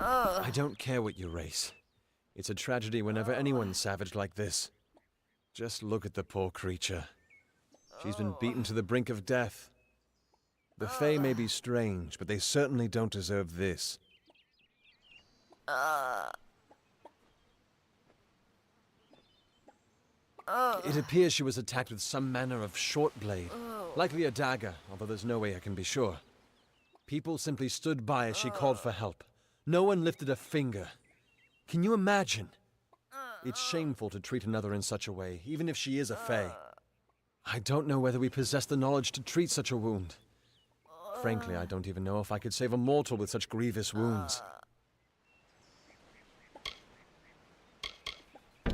I don't care what you race. It's a tragedy whenever anyone's savage like this. Just look at the poor creature. She's been beaten to the brink of death. The Fae may be strange, but they certainly don't deserve this. It appears she was attacked with some manner of short blade, likely a dagger, although there's no way I can be sure. People simply stood by as she called for help. No one lifted a finger. Can you imagine? It's shameful to treat another in such a way, even if she is a Fae. I don't know whether we possess the knowledge to treat such a wound. Frankly, I don't even know if I could save a mortal with such grievous wounds.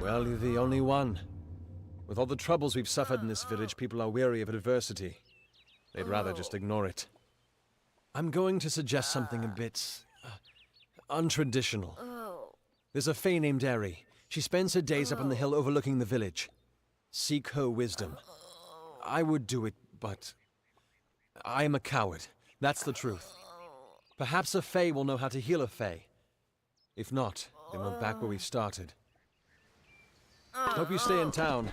Well, you're the only one. With all the troubles we've suffered in this village, people are weary of adversity. They'd rather just ignore it. I'm going to suggest something a bit untraditional. There's a Fae named Eri. She spends her days up on the hill overlooking the village. Seek her wisdom. I would do it, but I am a coward. That's the truth. Perhaps a Fae will know how to heal a Fae. If not, then we're back where we started. Hope you stay in town.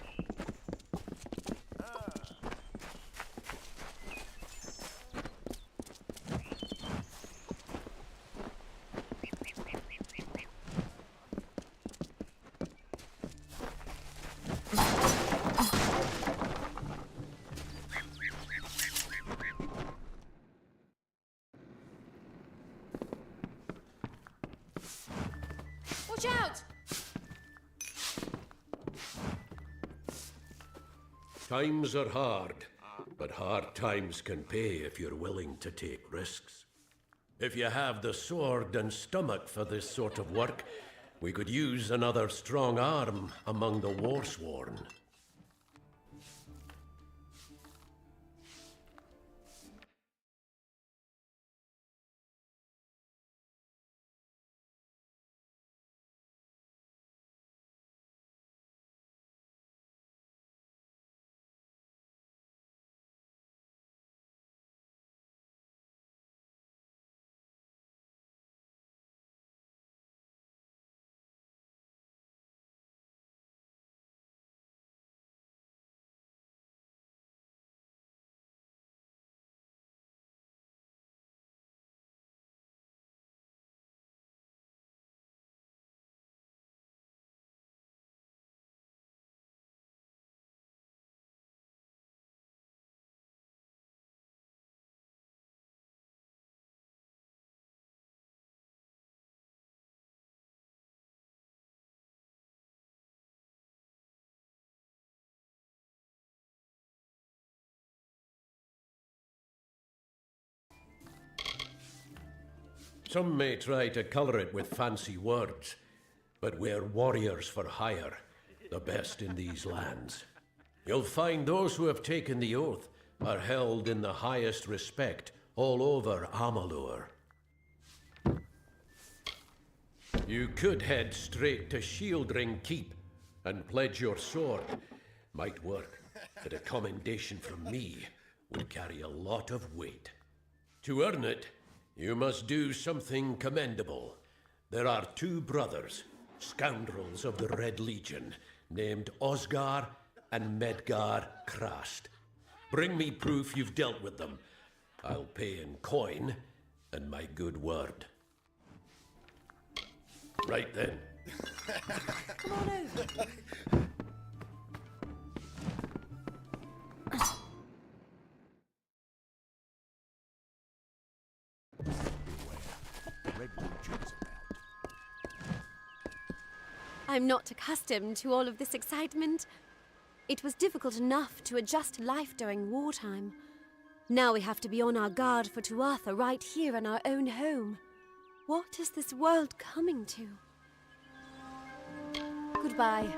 Watch out! Times are hard, but hard times can pay if you're willing to take risks. If you have the sword and stomach for this sort of work, we could use another strong arm among the warsworn. Some may try to color it with fancy words, but we're warriors for hire, the best in these lands. You'll find those who have taken the oath are held in the highest respect all over Amalur. You could head straight to Shieldring Keep and pledge your sword. Might work, but a commendation from me would carry a lot of weight. To earn it, you must do something commendable. There are two brothers, scoundrels of the Red Legion, named Osgar and Medgar Krast. Bring me proof you've dealt with them. I'll pay in coin and my good word. Right then. Come on over. I'm not accustomed to all of this excitement. It was difficult enough to adjust to life during wartime. Now we have to be on our guard for Tuatha right here in our own home. What is this world coming to? Goodbye.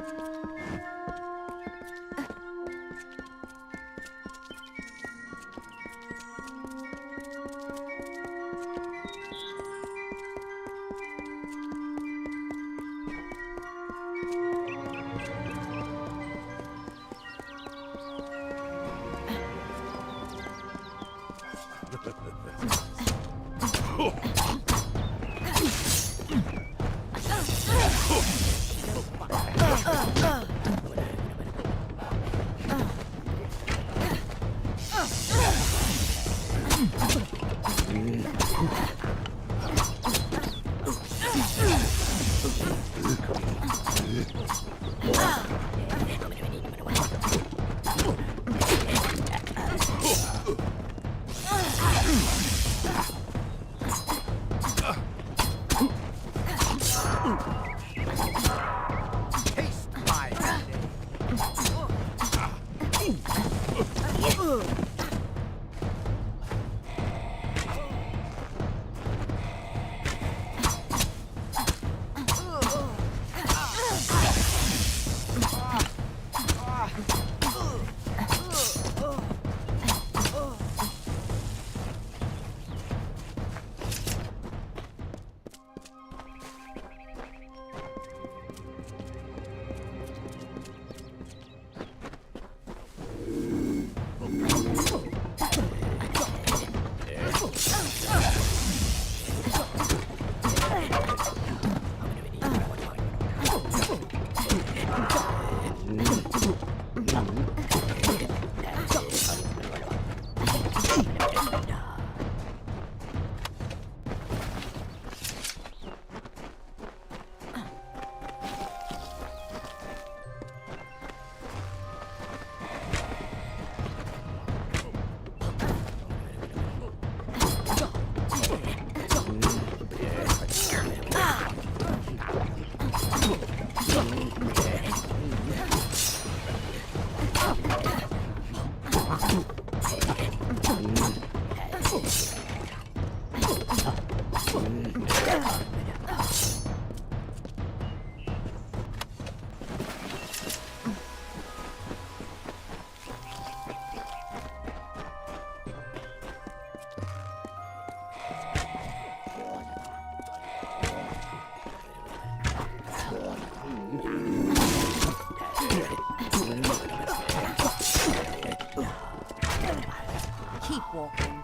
Keep walking.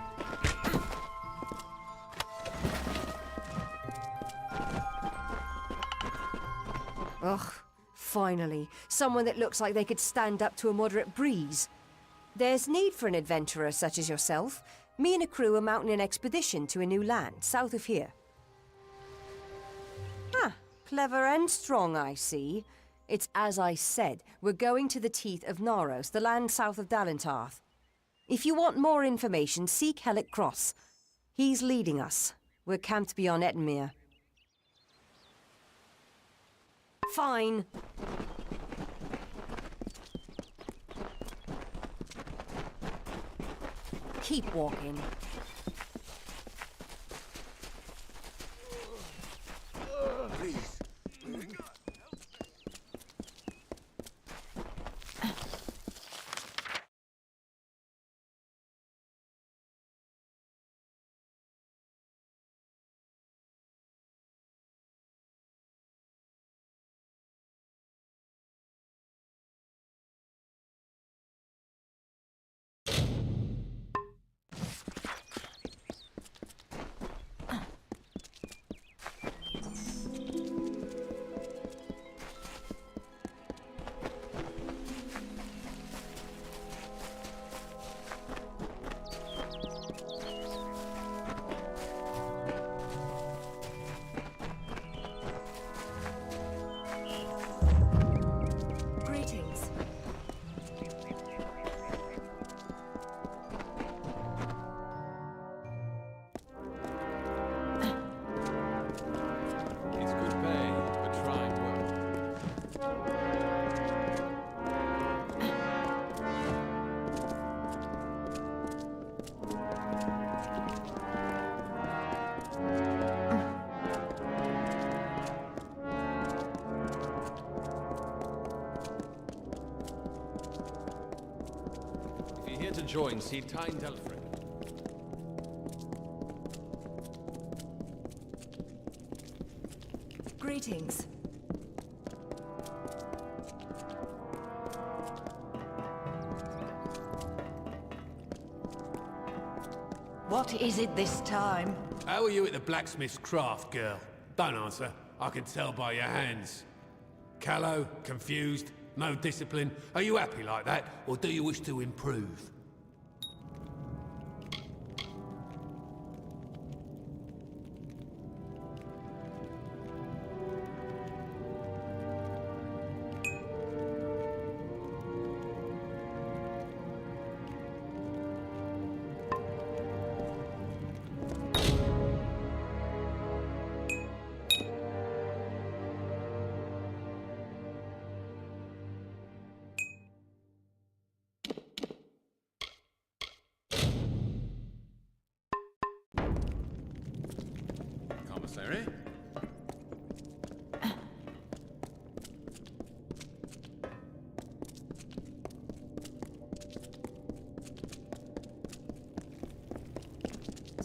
Ugh, finally. Someone that looks like they could stand up to a moderate breeze. There's need for an adventurer such as yourself. Me and a crew are mounting an expedition to a new land, south of here. Ah, clever and strong, I see. It's as I said, we're going to the teeth of Naros, the land south of Dalentarth. If you want more information, seek Hellick Cross. He's leading us. We're camped beyond Ettenmere. Fine. Keep walking. Please. To join, see Tyne Delfrin. Greetings. What is it this time? How are you at the blacksmith's craft, girl? Don't answer. I can tell by your hands. Callow, confused, no discipline. Are you happy like that, or do you wish to improve?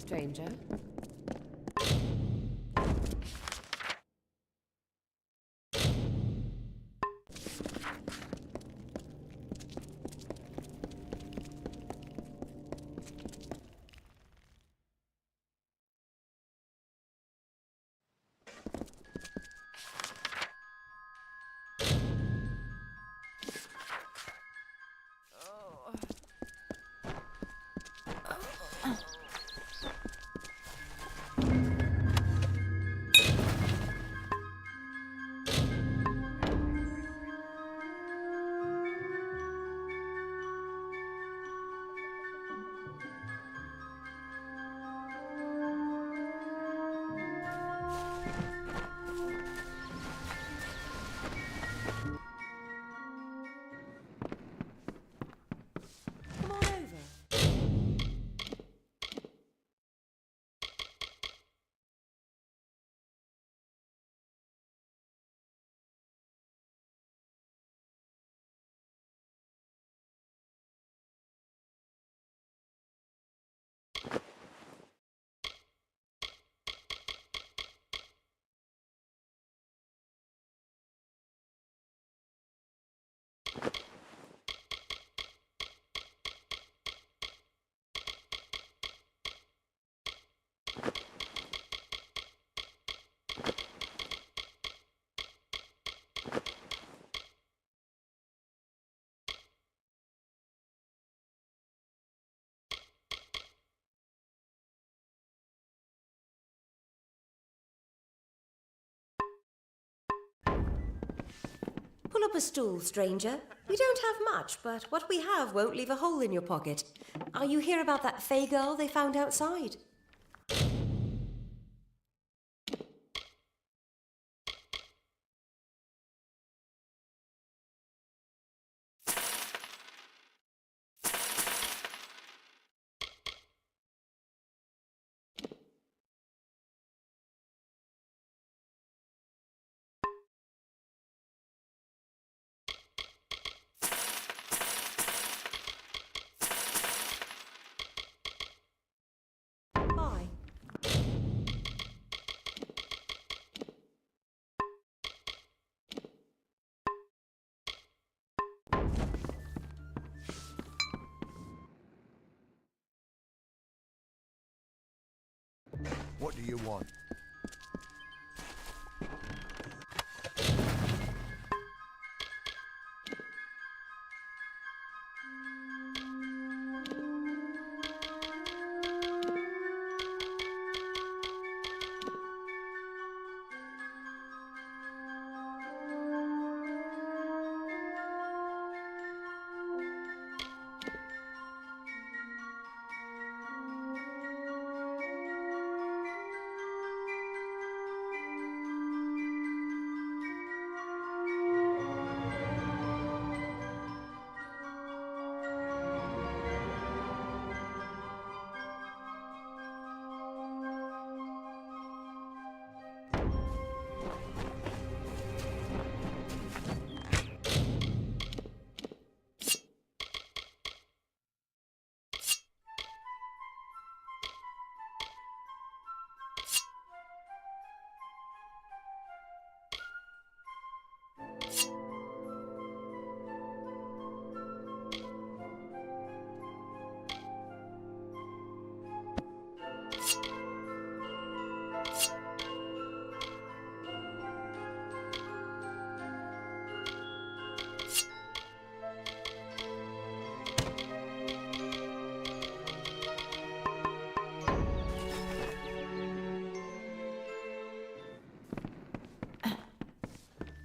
stranger. Come on over. Pull up a stool, stranger. We don't have much, but what we have won't leave a hole in your pocket. Are you here about that Fey girl they found outside? Bye. What do you want?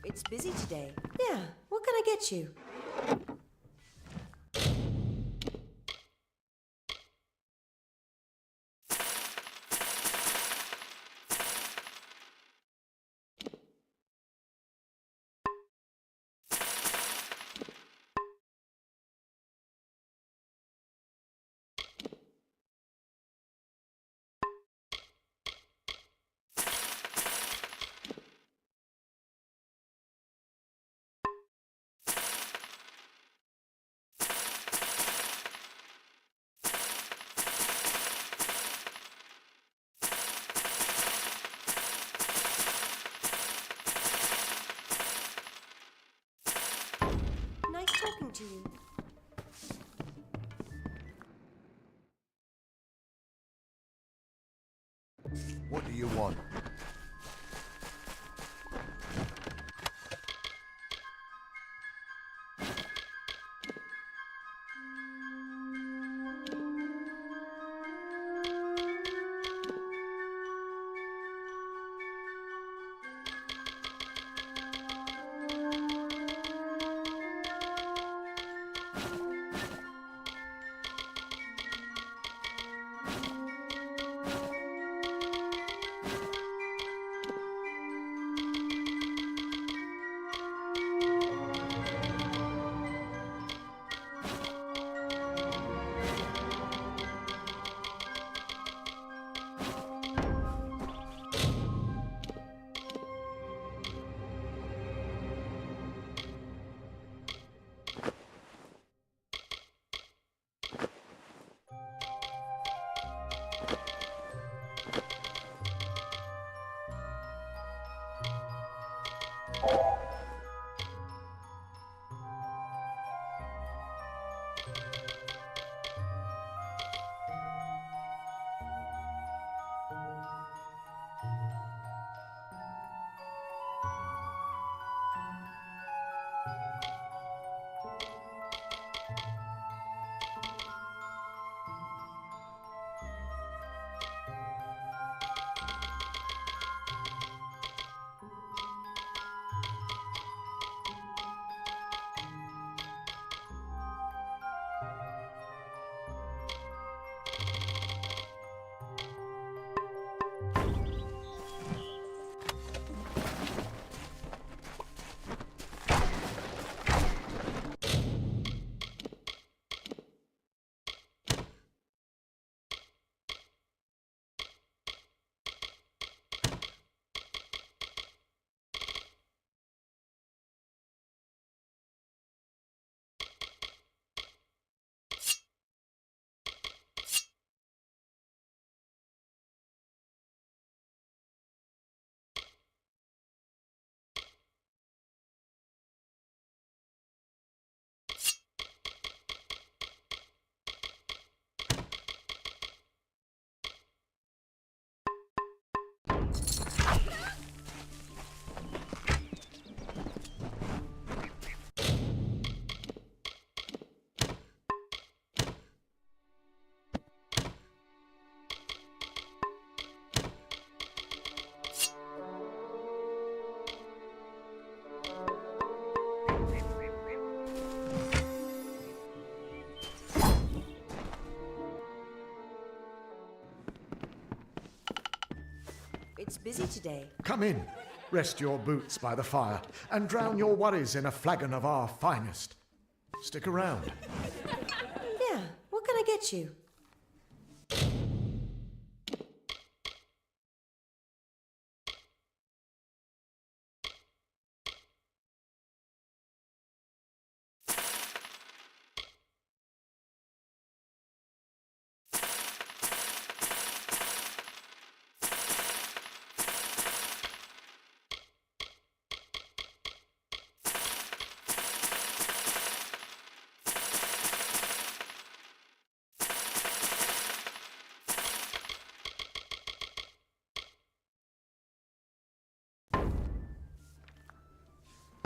It's busy today. Yeah, what can I get you? What do you want? It's busy today. Come in. Rest your boots by the fire and drown your worries in a flagon of our finest. Stick around. Yeah, what can I get you?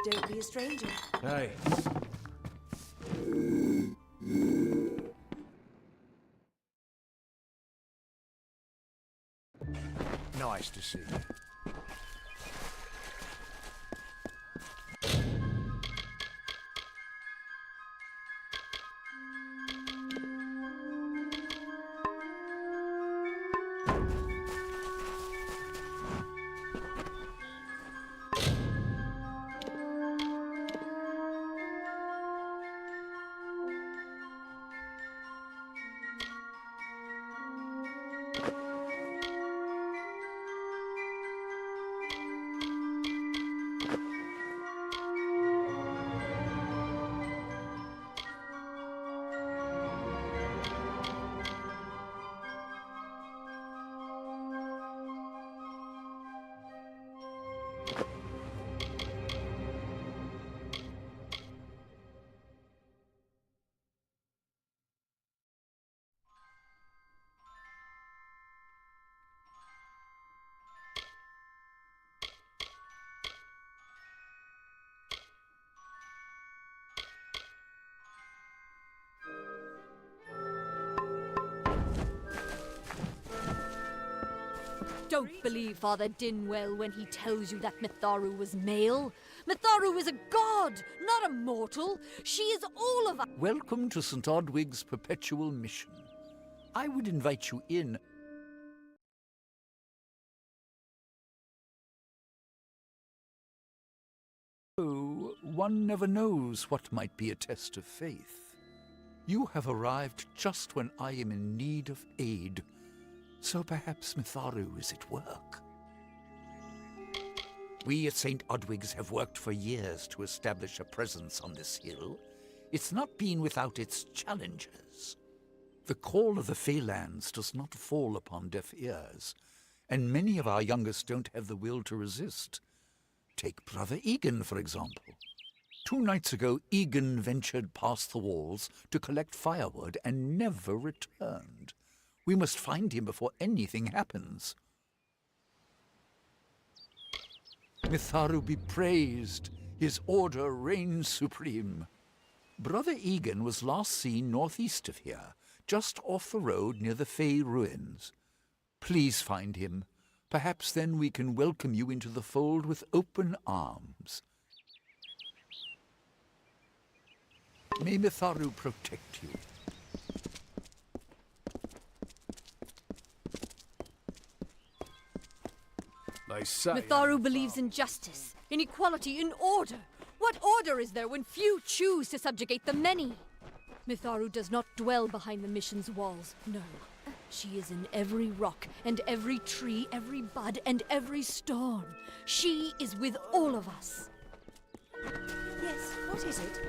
Don't be a stranger. Aye. Nice to see you. Don't believe Father Dinwell when he tells you that Mitharu was male. Mitharu is a god, not a mortal. She is all of us. Welcome to St. Odwig's Perpetual Mission. I would invite you in. Oh, one never knows what might be a test of faith. You have arrived just when I am in need of aid, so perhaps Mitharu is at work. We at St. Odwig's have worked for years to establish a presence on this hill. It's not been without its challenges. The call of the Feylands does not fall upon deaf ears, and many of our youngest don't have the will to resist. Take Brother Egan, for example. 2 nights ago, Egan ventured past the walls to collect firewood and never returned. We must find him before anything happens. Mitharu be praised. His order reigns supreme. Brother Egan was last seen northeast of here, just off the road near the Fey ruins. Please find him. Perhaps then we can welcome you into the fold with open arms. May Mitharu protect you. They say... Mitharu believes in justice, in equality, in order. What order is there when few choose to subjugate the many? Mitharu does not dwell behind the mission's walls, no. She is in every rock, and every tree, every bud, and every storm. She is with all of us. Yes, what is it?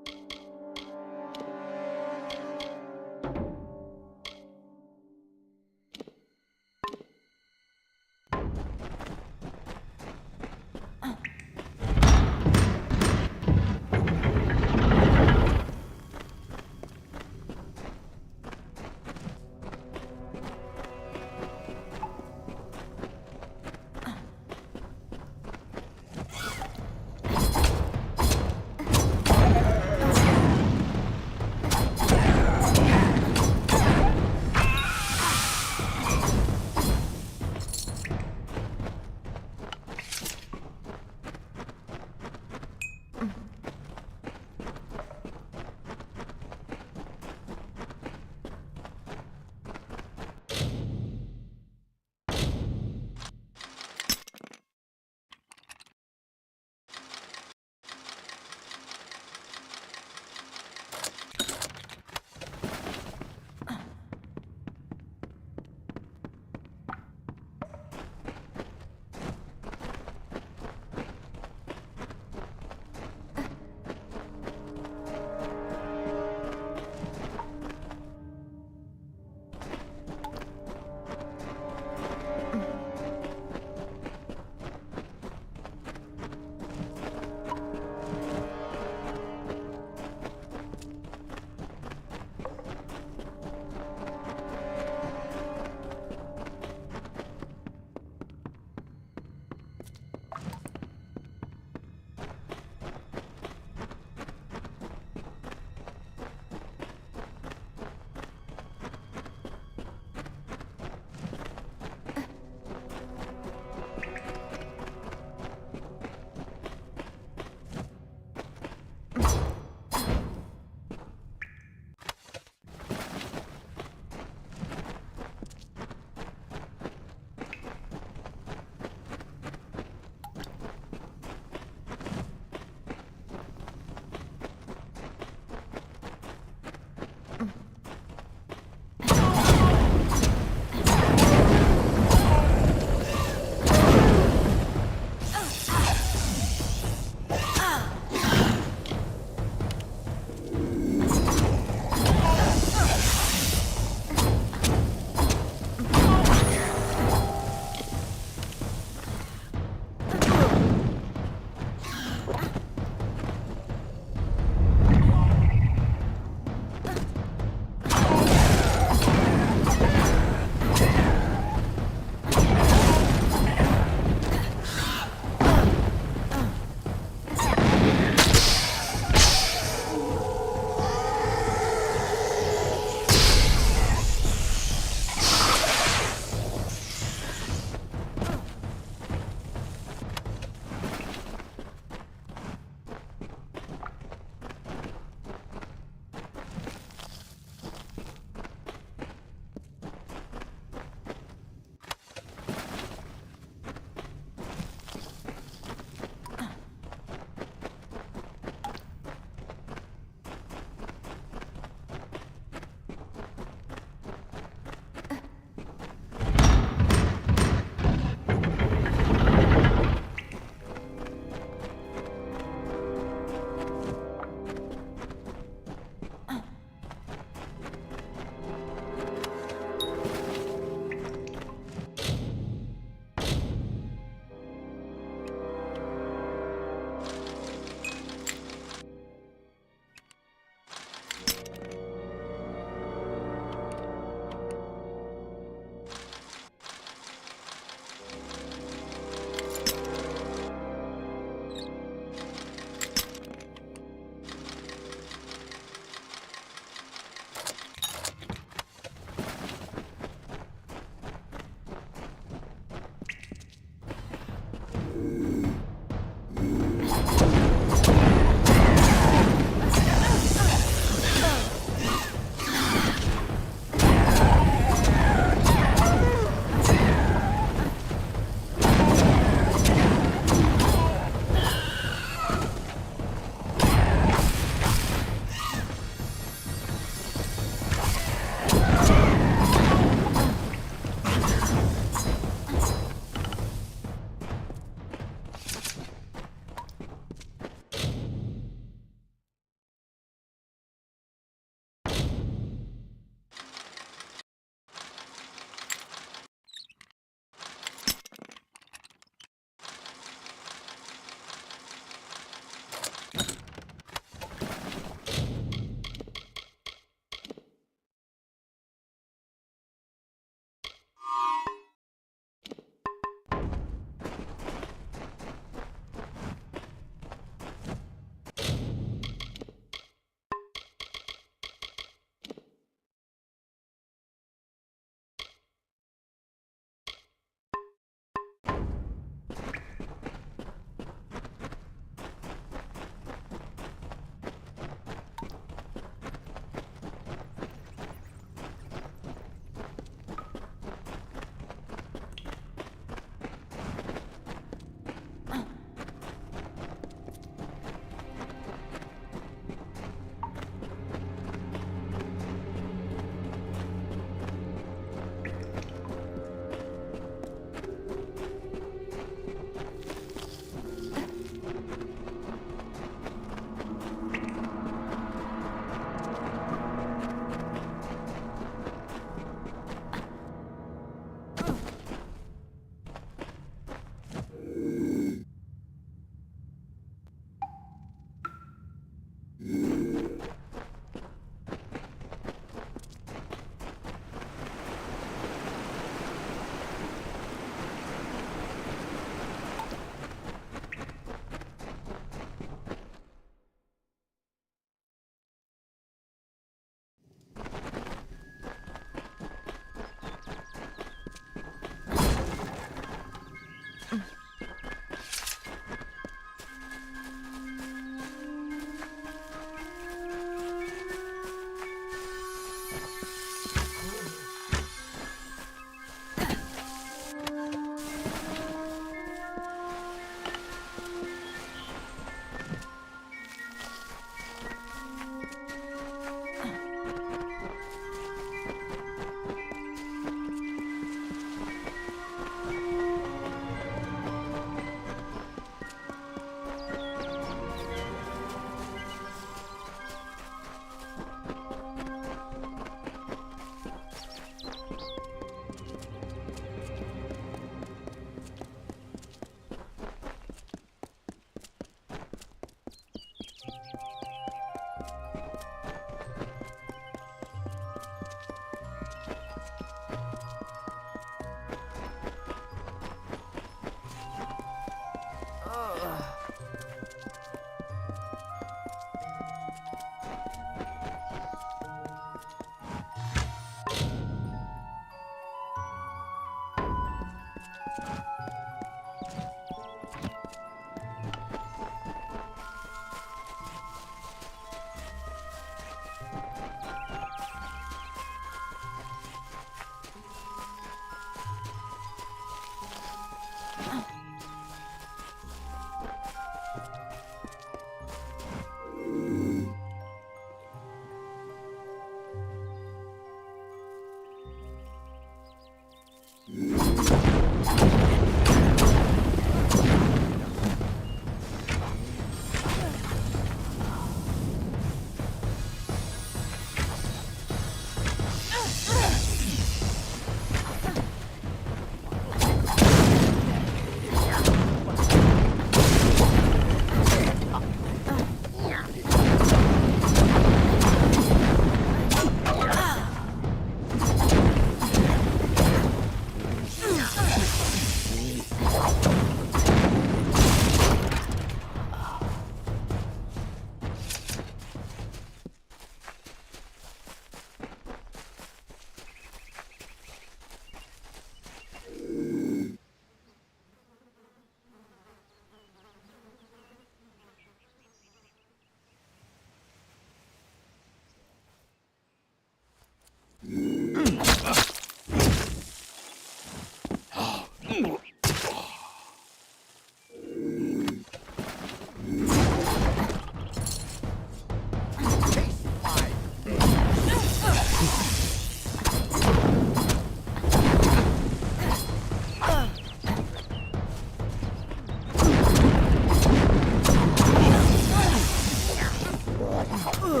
I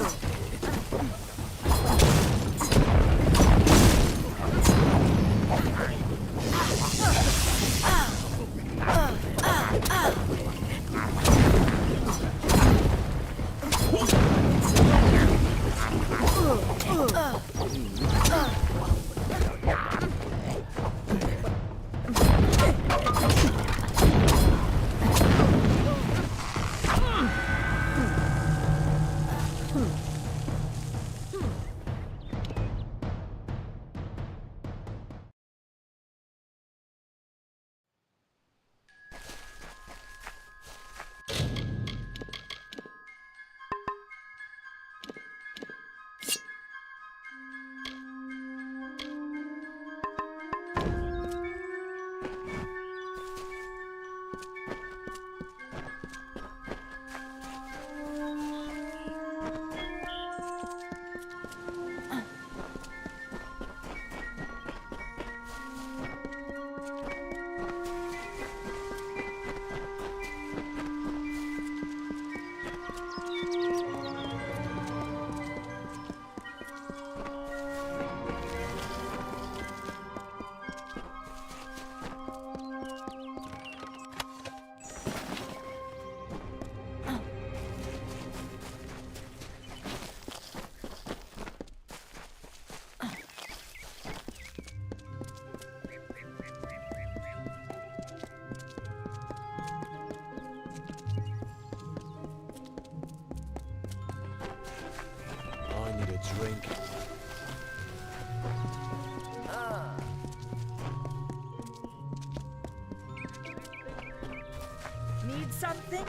need a drink. Need something?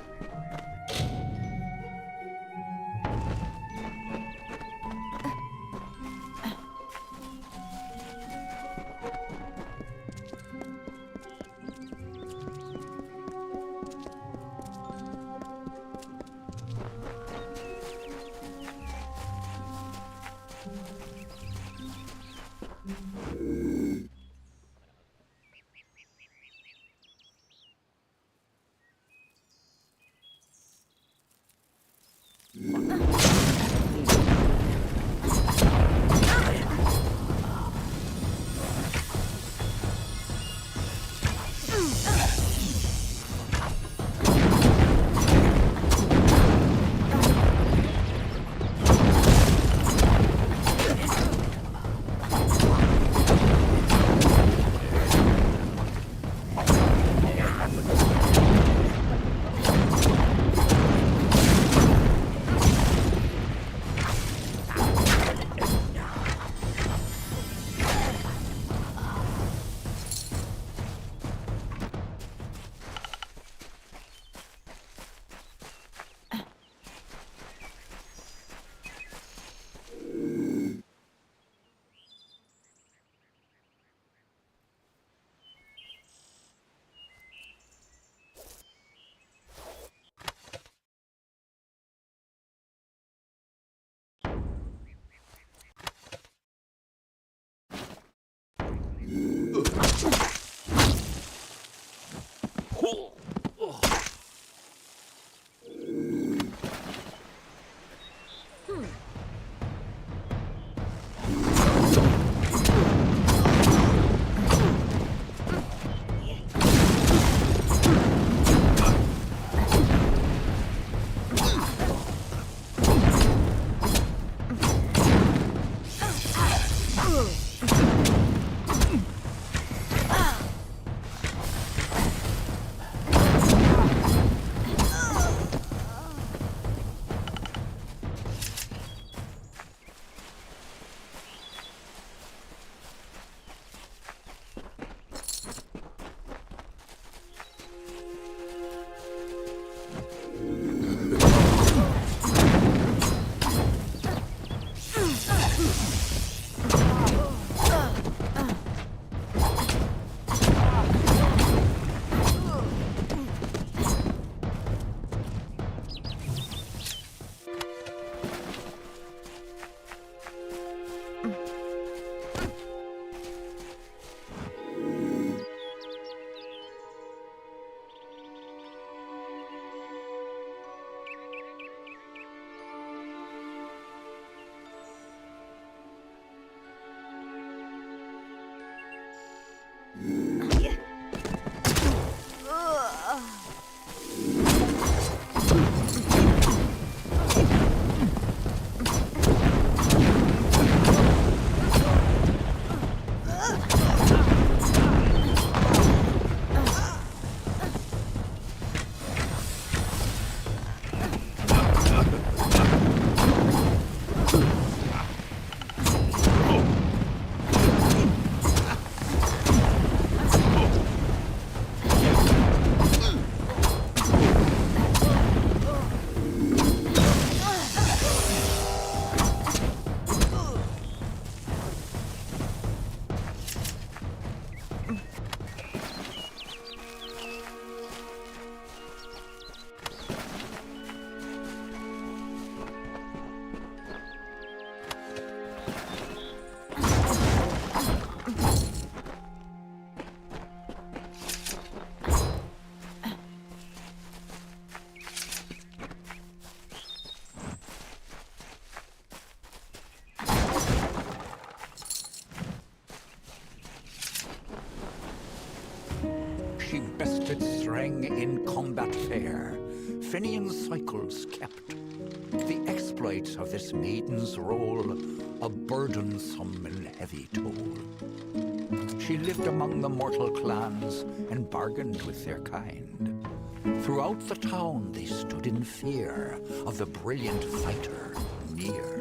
daring in combat fair, Finian cycles kept. The exploits of this maiden's role a burdensome and heavy toll. She lived among the mortal clans and bargained with their kind. Throughout the town they stood in fear of the brilliant fighter near.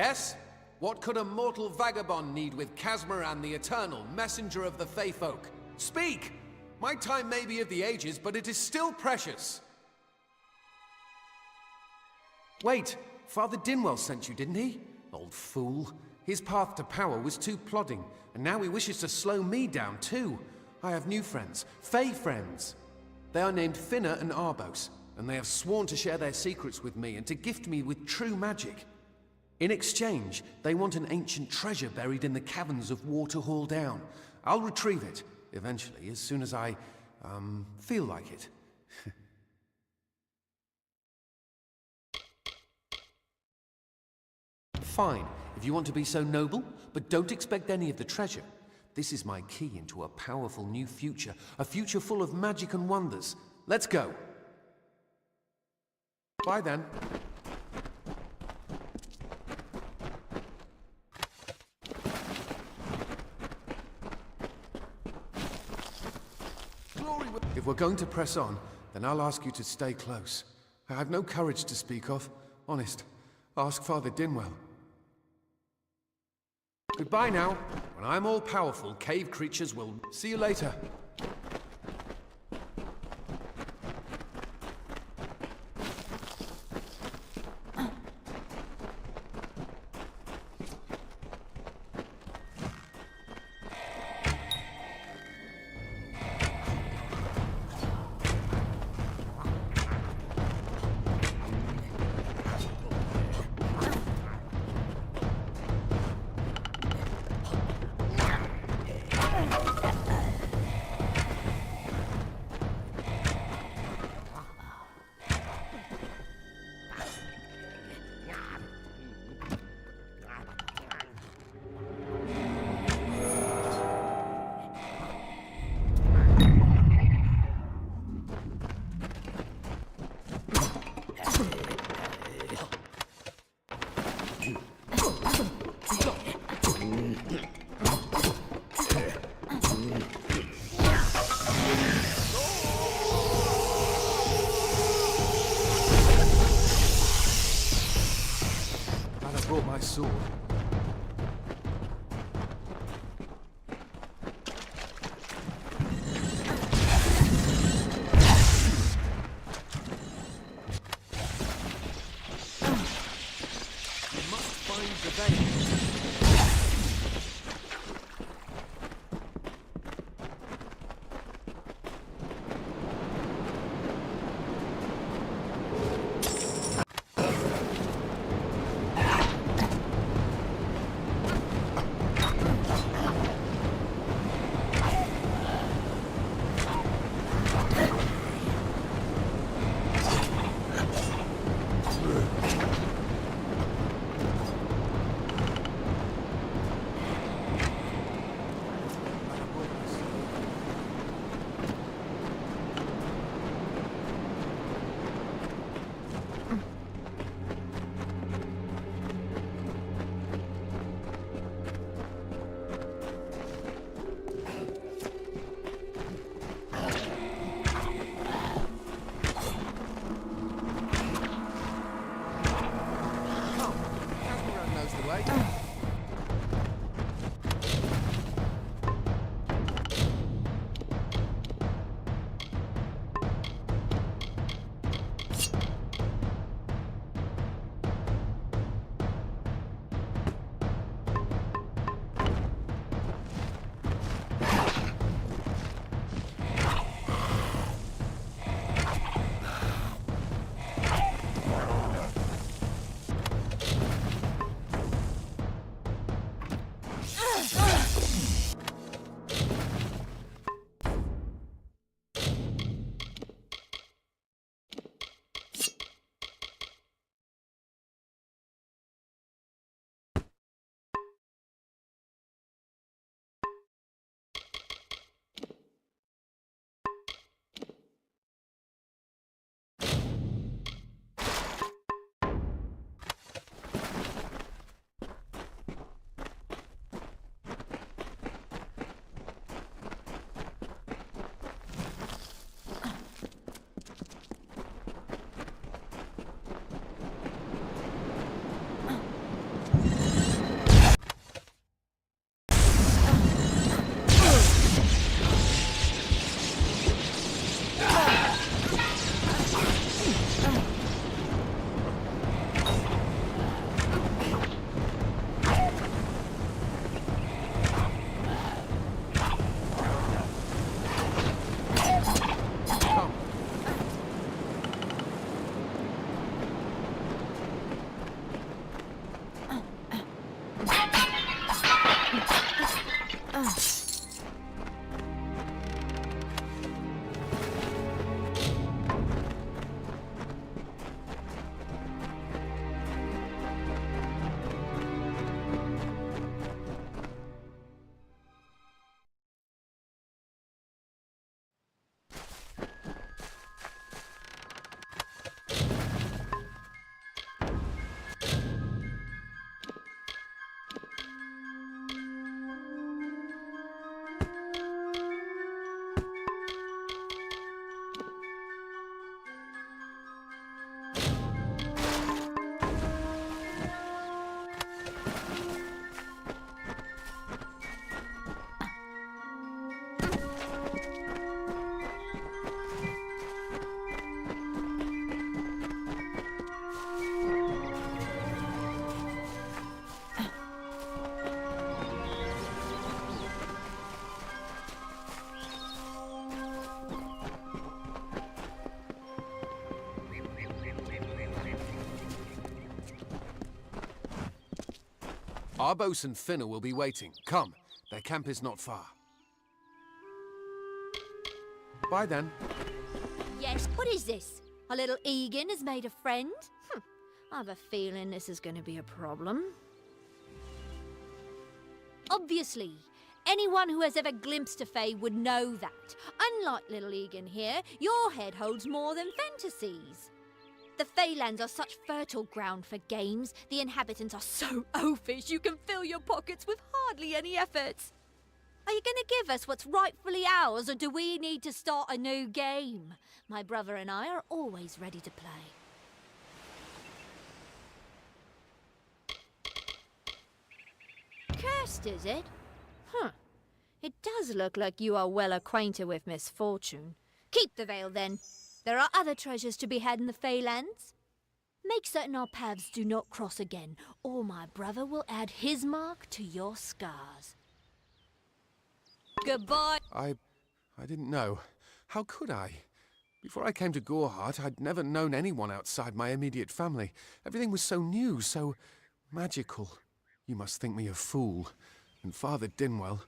Yes? What could a mortal vagabond need with Casmer and the Eternal, messenger of the Fey folk? Speak! My time may be of the ages, but it is still precious. Wait, Father Dinwell sent you, didn't he? Old fool. His path to power was too plodding, and now he wishes to slow me down too. I have new friends, Fey friends. They are named Finna and Arbos, and they have sworn to share their secrets with me and to gift me with true magic. In exchange, they want an ancient treasure buried in the caverns of Waterhall Down. I'll retrieve it, eventually, as soon as I, feel like it. Fine, if you want to be so noble, but don't expect any of the treasure. This is my key into a powerful new future, a future full of magic and wonders. Let's go. Bye then. If we're going to press on, then I'll ask you to stay close. I have no courage to speak of. Honest. Ask Father Dinwell. Goodbye now. When I'm all powerful, cave creatures will... See you later. Brought my sword. You must find the vein. Our bosun Finner will be waiting. Come, their camp is not far. Bye then. Yes, what is this? Our little Egan has made a friend? I have a feeling this is going to be a problem. Obviously, anyone who has ever glimpsed a Fae would know that. Unlike little Egan here, your head holds more than fantasies. The Feylands are such fertile ground for games. The inhabitants are so oafish you can fill your pockets with hardly any effort. Are you going to give us what's rightfully ours, or do we need to start a new game? My brother and I are always ready to play. Cursed, is it? It does look like you are well acquainted with misfortune. Keep the veil, then. There are other treasures to be had in the Feylands. Make certain our paths do not cross again, or my brother will add his mark to your scars. Goodbye. I didn't know. How could I? Before I came to Gorhart, I'd never known anyone outside my immediate family. Everything was so new, so magical. You must think me a fool. And Father Dinwell...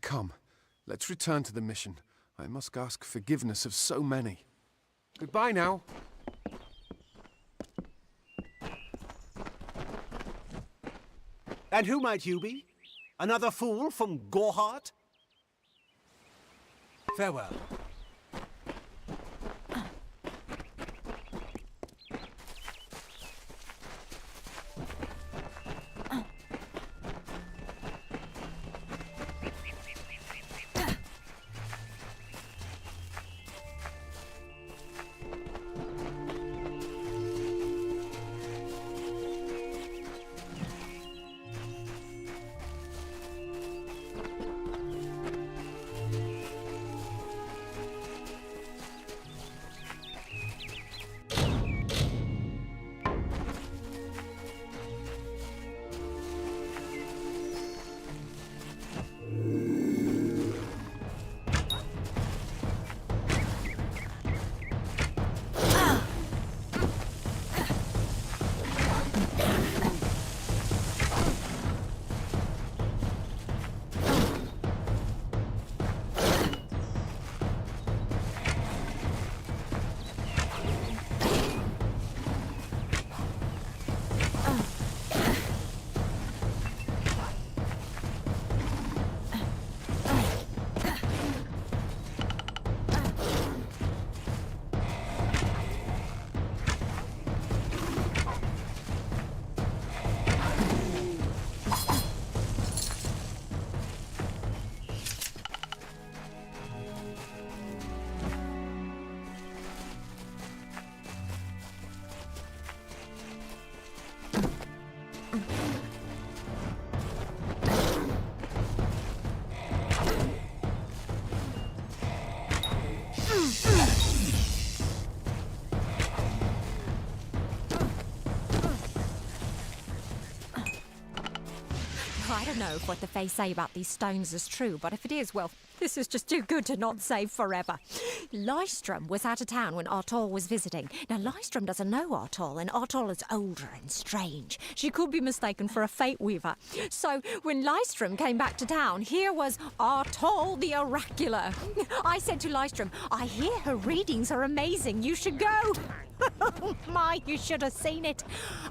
Come, let's return to the mission. I must ask forgiveness of so many. Goodbye now. And who might you be? Another fool from Gorhart? Farewell. I don't know if what the Fae say about these stones is true, but if it is, well, This is just too good to not save forever. Lystrom was out of town when Artol was visiting. Now, Lystrom doesn't know Artol, and Artol is older and strange. She could be mistaken for a fate weaver. So, when Lystrom came back to town, here was Artol the Oracular. I said to Lystrom, I hear her readings are amazing. You should go. Oh my, you should have seen it.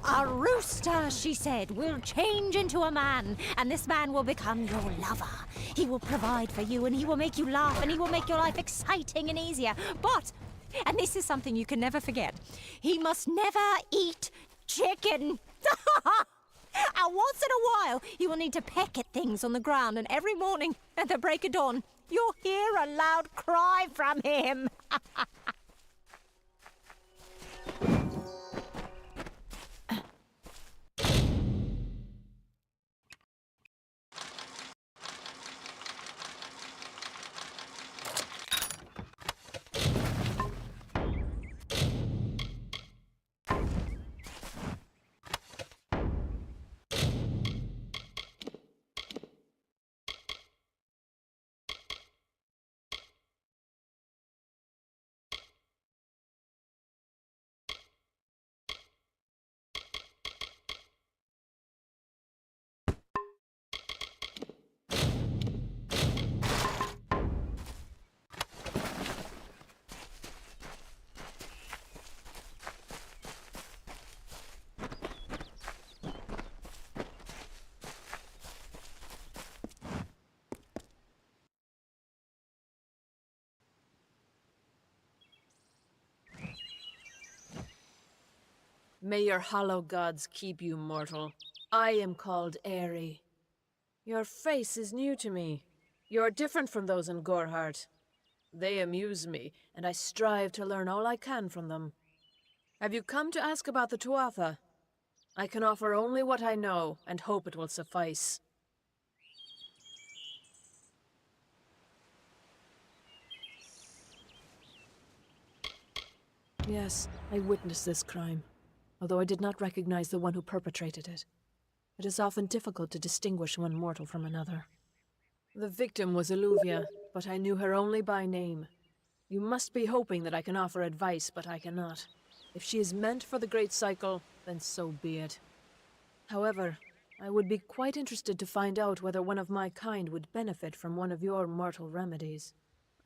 A rooster, she said, will change into a man, and this man will become your lover. He will provide for you, and he will make you laugh, and he will make your life exciting and easier. But, and this is something you can never forget, he must never eat chicken. And once in a while, you will need to peck at things on the ground, and every morning at the break of dawn, you'll hear a loud cry from him. May your hollow gods keep you mortal. I am called Aerie. Your face is new to me. You're different from those in Gorhart. They amuse me, and I strive to learn all I can from them. Have you come to ask about the Tuatha? I can offer only what I know, and hope it will suffice. Yes, I witnessed this crime, although I did not recognize the one who perpetrated it. It is often difficult to distinguish one mortal from another. The victim was Illuvia, but I knew her only by name. You must be hoping that I can offer advice, but I cannot. If she is meant for the Great Cycle, then so be it. However, I would be quite interested to find out whether one of my kind would benefit from one of your mortal remedies.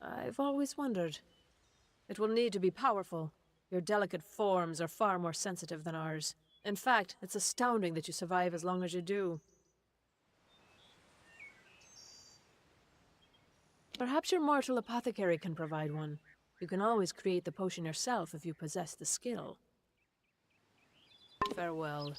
I've always wondered. It will need to be powerful. Your delicate forms are far more sensitive than ours. In fact, it's astounding that you survive as long as you do. Perhaps your mortal apothecary can provide one. You can always create the potion yourself if you possess the skill. Farewell.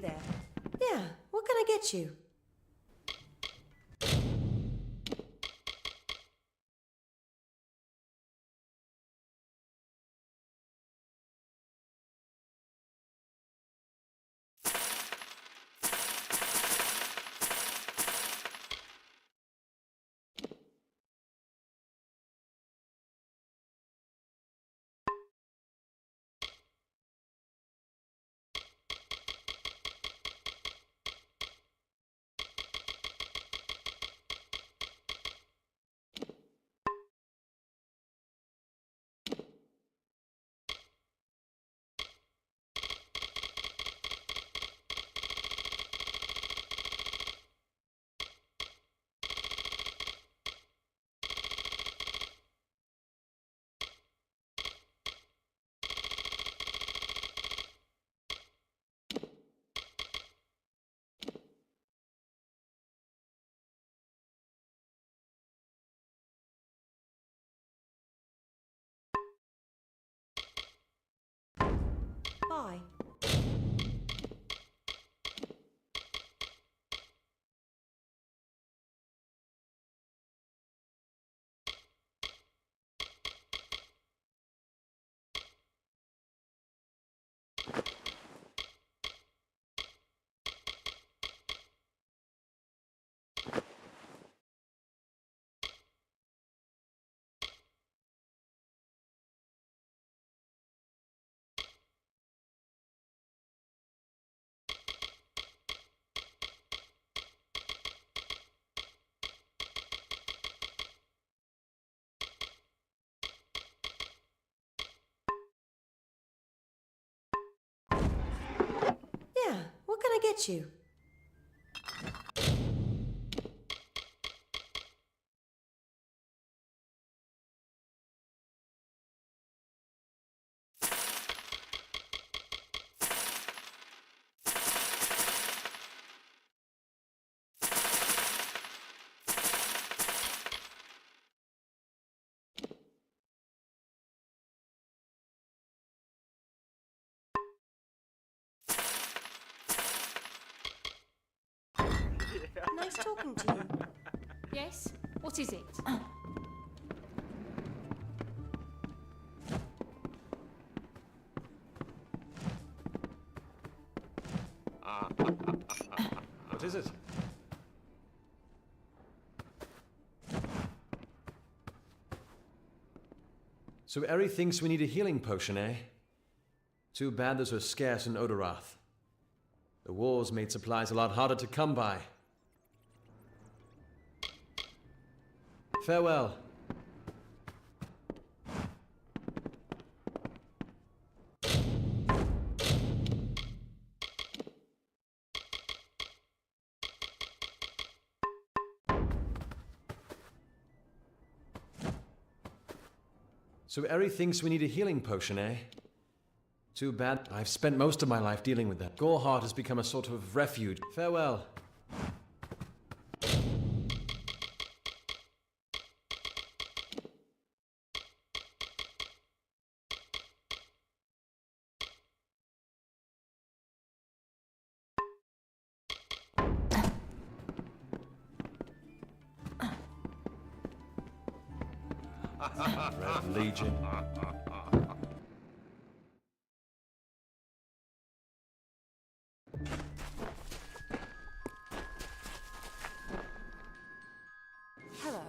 there. Yeah, what can I get you? Bye. Yeah, what can I get you? Nice talking to you. Yes? What is it? What is it? So Eri thinks we need a healing potion, eh? Too bad those are scarce in Odorath. The wars made supplies a lot harder to come by. Farewell. So Eri thinks we need a healing potion, eh? Too bad. I've spent most of my life dealing with that. Goreheart has become a sort of refuge. Farewell. Red Legion. Hello.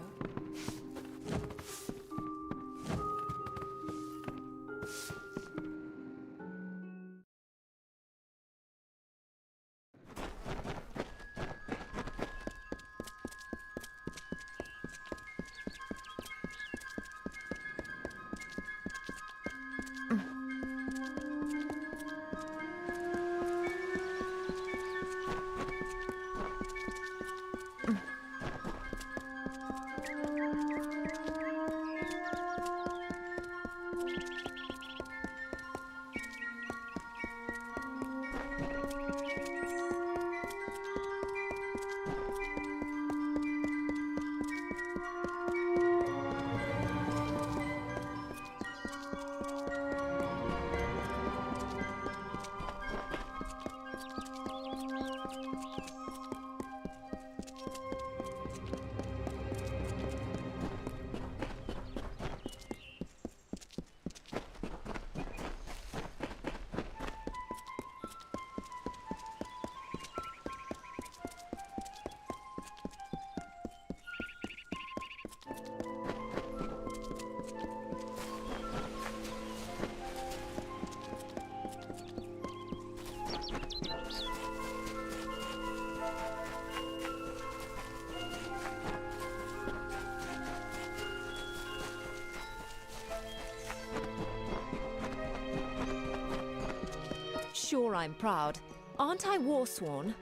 sure I'm proud. Aren't I war-sworn?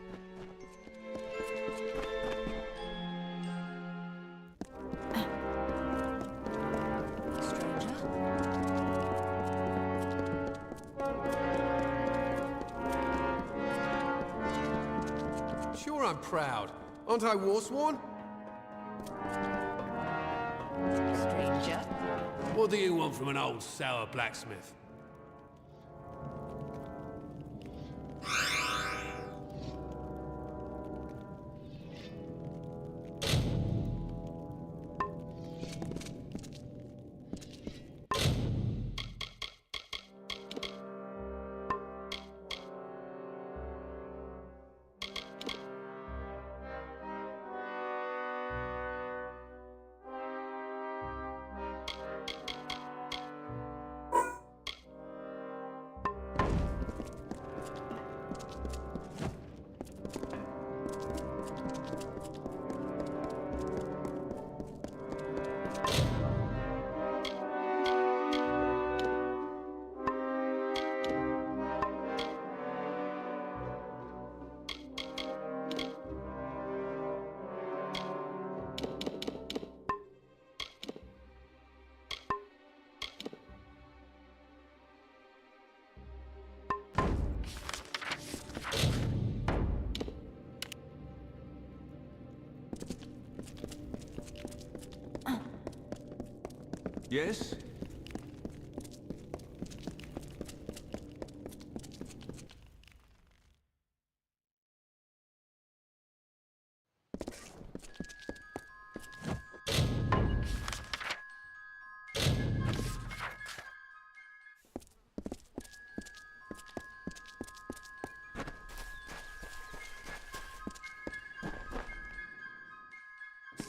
Stranger? Sure I'm proud. Aren't I war-sworn? Stranger? What do you want from an old sour blacksmith? Yes?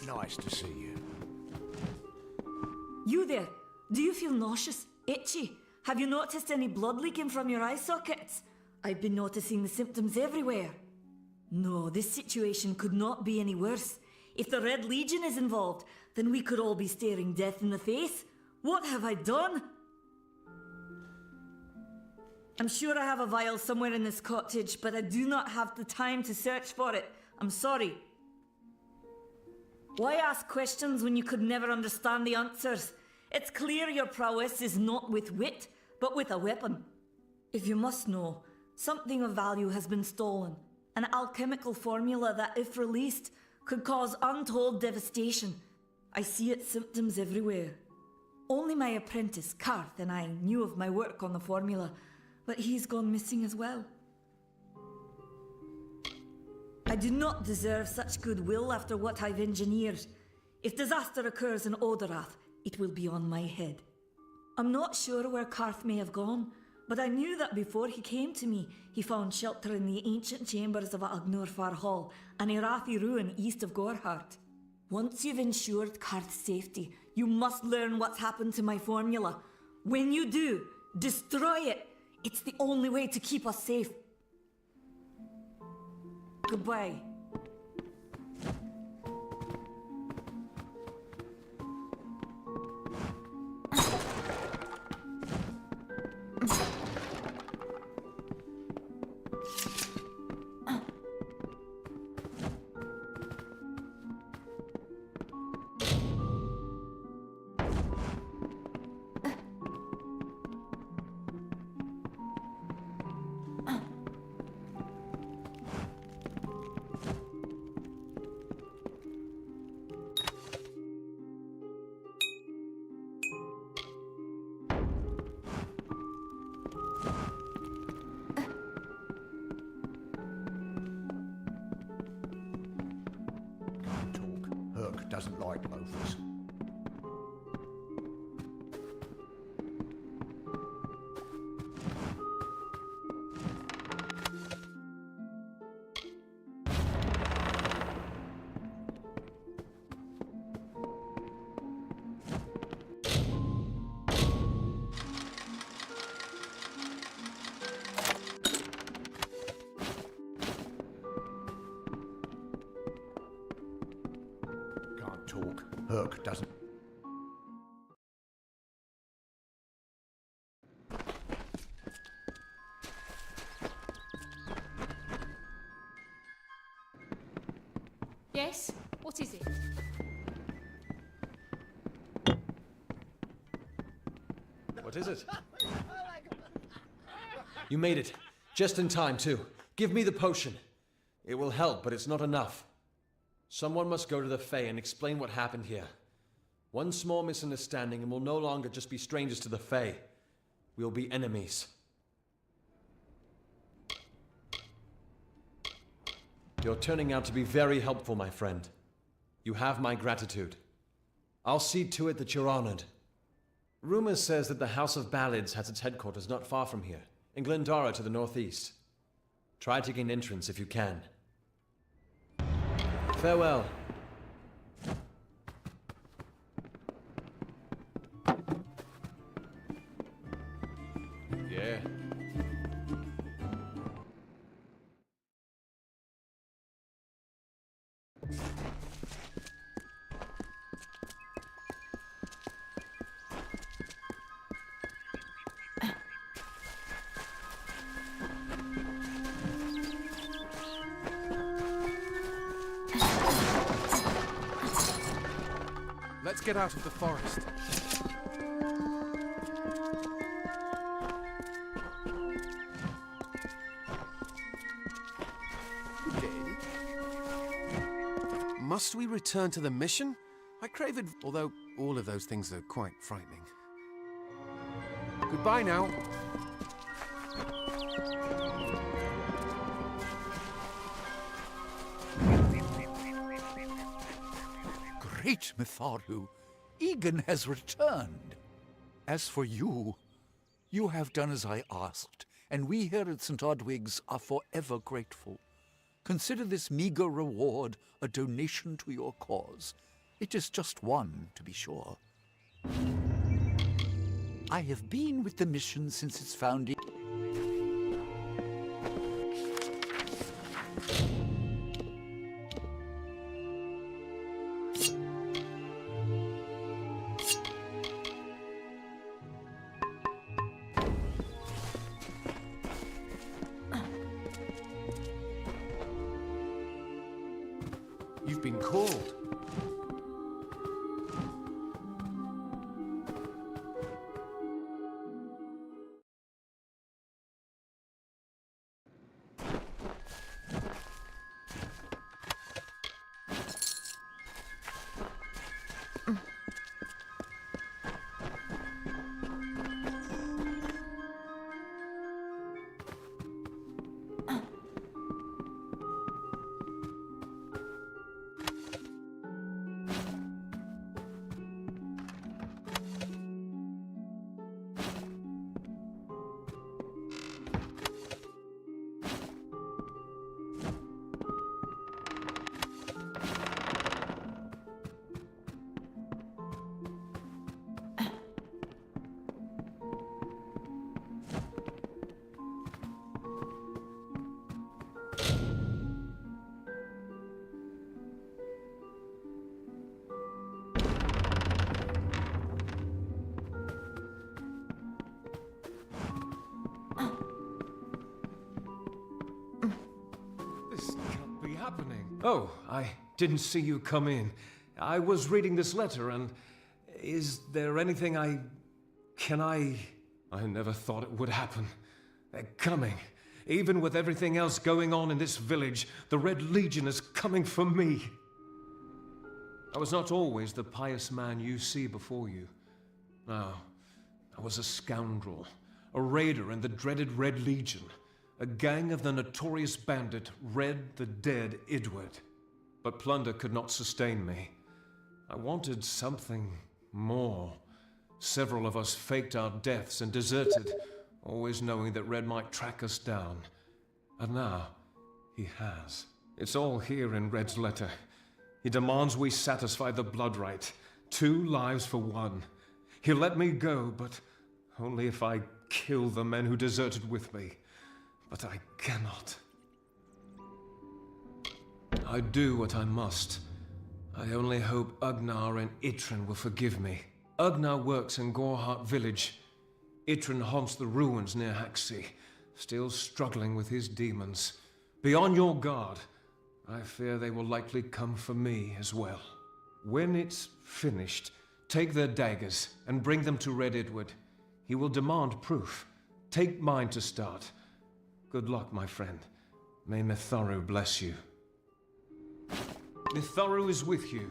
Nice to see you. You there? Do you feel nauseous? Itchy? Have you noticed any blood leaking from your eye sockets? I've been noticing the symptoms everywhere. No, this situation could not be any worse. If the Red Legion is involved, then we could all be staring death in the face. What have I done? I'm sure I have a vial somewhere in this cottage, but I do not have the time to search for it. I'm sorry. Why ask questions when you could never understand the answers? It's clear your prowess is not with wit, but with a weapon. If you must know, something of value has been stolen. An alchemical formula that, if released, could cause untold devastation. I see its symptoms everywhere. Only my apprentice, Karth, and I knew of my work on the formula, but he's gone missing as well. I do not deserve such goodwill after what I've engineered. If disaster occurs in Odorath, it will be on my head. I'm not sure where Karth may have gone, but I knew that before he came to me, he found shelter in the ancient chambers of Agnurfar Hall, an Irathi ruin east of Gorhart. Once you've ensured Karth's safety, you must learn what's happened to my formula. When you do, destroy it. It's the only way to keep us safe. Goodbye. Herc doesn't like loafers. Talk. Herc doesn't. Yes? What is it? What is it? You made it. Just in time, too. Give me the potion. It will help, but it's not enough. Someone must go to the Fae and explain what happened here. One small misunderstanding and we'll no longer just be strangers to the Fae. We'll be enemies. You're turning out to be very helpful, my friend. You have my gratitude. I'll see to it that you're honored. Rumor says that the House of Ballads has its headquarters not far from here, in Glendara to the northeast. Try to gain entrance if you can. Farewell. Yeah. Let's get out of the forest. Must we return to the mission? I crave it, although all of those things are quite frightening. Goodbye now. Great Mitharu, Egan has returned. As for you, you have done as I asked, and we here at St. Odwig's are forever grateful. Consider this meager reward a donation to your cause. It is just one, to be sure. I have been with the mission since its founding. You've been called. Oh, I didn't see you come in. I was reading this letter and... Is there anything I never thought it would happen. They're coming. Even with everything else going on in this village, the Red Legion is coming for me. I was not always the pious man you see before you. No, I was a scoundrel, a raider in the dreaded Red Legion. A gang of the notorious bandit, Red the Dead Idward. But plunder could not sustain me. I wanted something more. Several of us faked our deaths and deserted, always knowing that Red might track us down. And now, he has. It's all here in Red's letter. He demands we satisfy the blood rite. 2 lives for 1. He'll let me go, but only if I kill the men who deserted with me. But I cannot. I do what I must. I only hope Ugnar and Itrin will forgive me. Ugnar works in Gorhart village. Itrin haunts the ruins near Haxi, still struggling with his demons. Be on your guard. I fear they will likely come for me as well. When it's finished, take their daggers and bring them to Red Edward. He will demand proof. Take mine to start. Good luck, my friend. May Mitharu bless you. Mitharu is with you.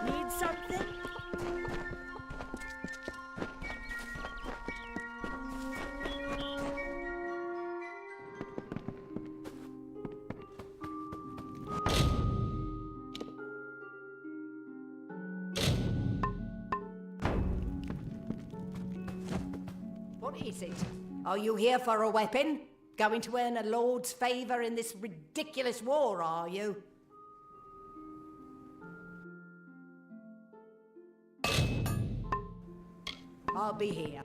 Need something? What is it? Are you here for a weapon? Going to earn a lord's favour in this ridiculous war, are you? I'll be here.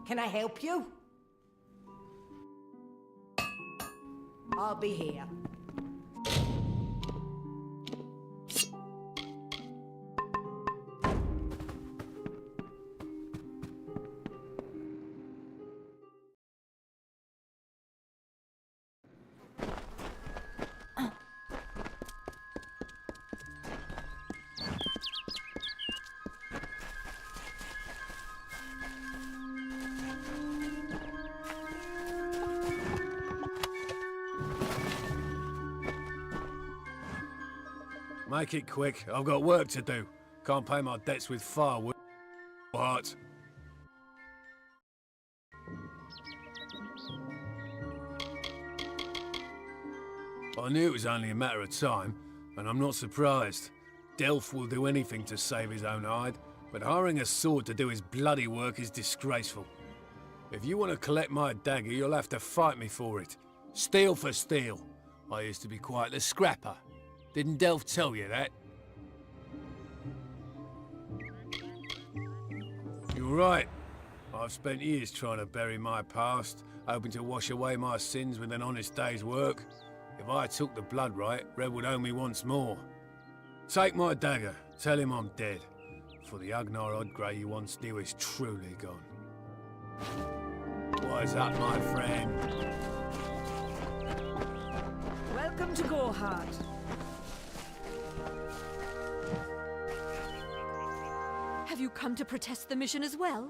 Can I help you? I'll be here. Make it quick. I've got work to do. Can't pay my debts with firewood. What? I knew it was only a matter of time, and I'm not surprised. Delph will do anything to save his own hide, but hiring a sword to do his bloody work is disgraceful. If you want to collect my dagger, you'll have to fight me for it. Steel for steel. I used to be quite the scrapper. Didn't Delph tell you that? You're right. I've spent years trying to bury my past, hoping to wash away my sins with an honest day's work. If I took the blood right, Red would owe me once more. Take my dagger, tell him I'm dead, for the Agnar Odgrey you once knew is truly gone. Wise up, my friend. Welcome to Gorhart. Have you come to protest the mission as well?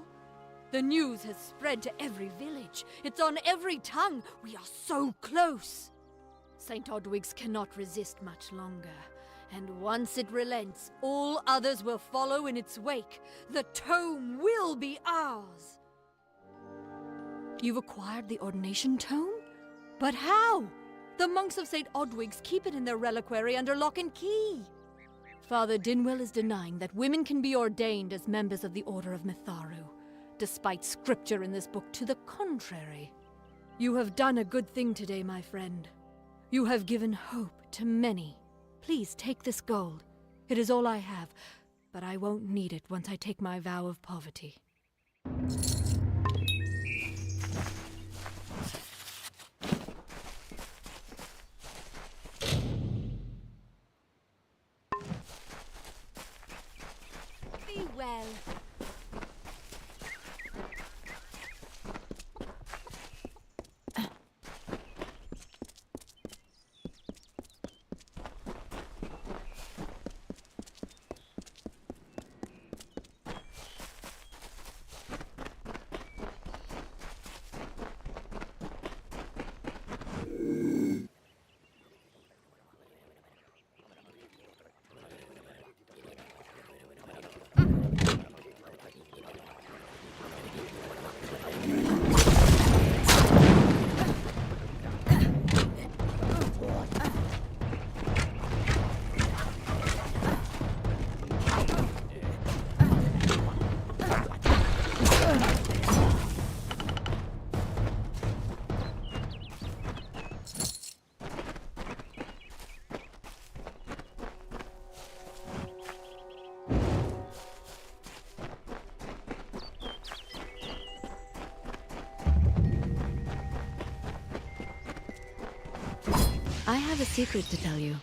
The news has spread to every village. It's on every tongue. We are so close. St. Odwig's cannot resist much longer. And once it relents, all others will follow in its wake. The tome will be ours. You've acquired the ordination tome? But how? The monks of St. Odwig's keep it in their reliquary under lock and key. Father Dinwell is denying that women can be ordained as members of the Order of Mitharu, despite scripture in this book to the contrary. You have done a good thing today, my friend. You have given hope to many. Please take this gold. It is all I have, but I won't need it once I take my vow of poverty. Be well. I have a secret to tell you.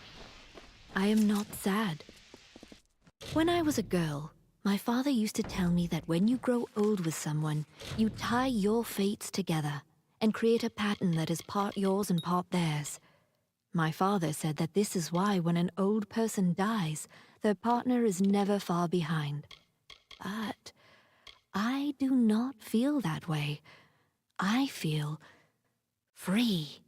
I am not sad. When I was a girl, my father used to tell me that when you grow old with someone, you tie your fates together and create a pattern that is part yours and part theirs. My father said that this is why when an old person dies, their partner is never far behind. But I do not feel that way. I feel free.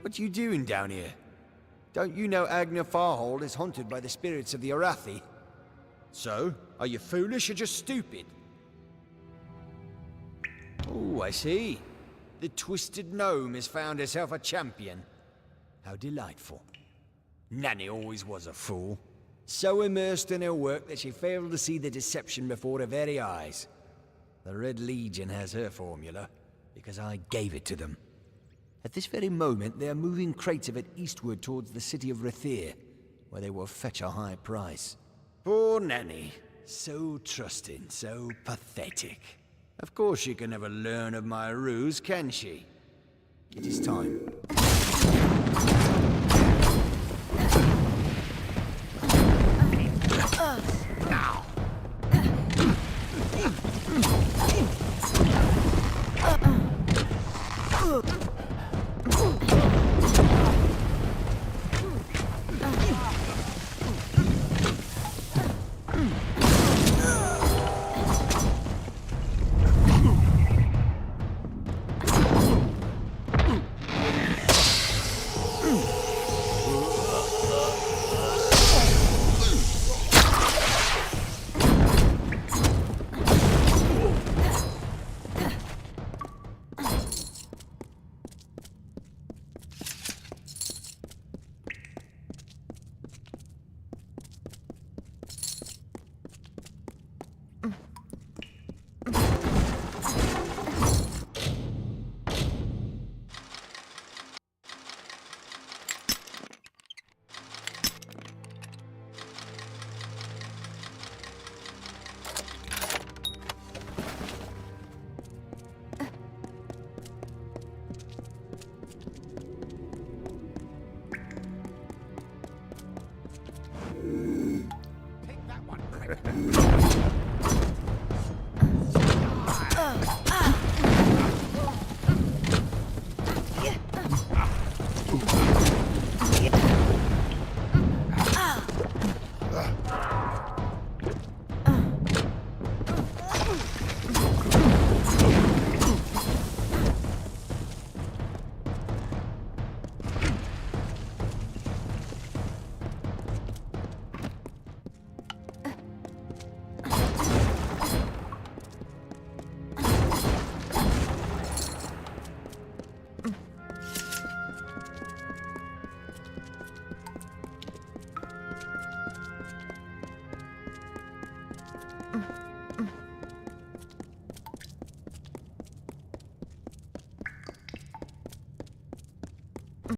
What you doing down here? Don't you know Agna Farhold is haunted by the spirits of the Arathi? So, are you foolish or just stupid? Oh, I see. The Twisted Gnome has found herself a champion. How delightful. Nanny always was a fool. So immersed in her work that she failed to see the deception before her very eyes. The Red Legion has her formula, because I gave it to them. At this very moment, they are moving crates of it eastward towards the city of Rathir, where they will fetch a high price. Poor Nanny. So trusting, so pathetic. Of course she can never learn of my ruse, can she? It is time. Now.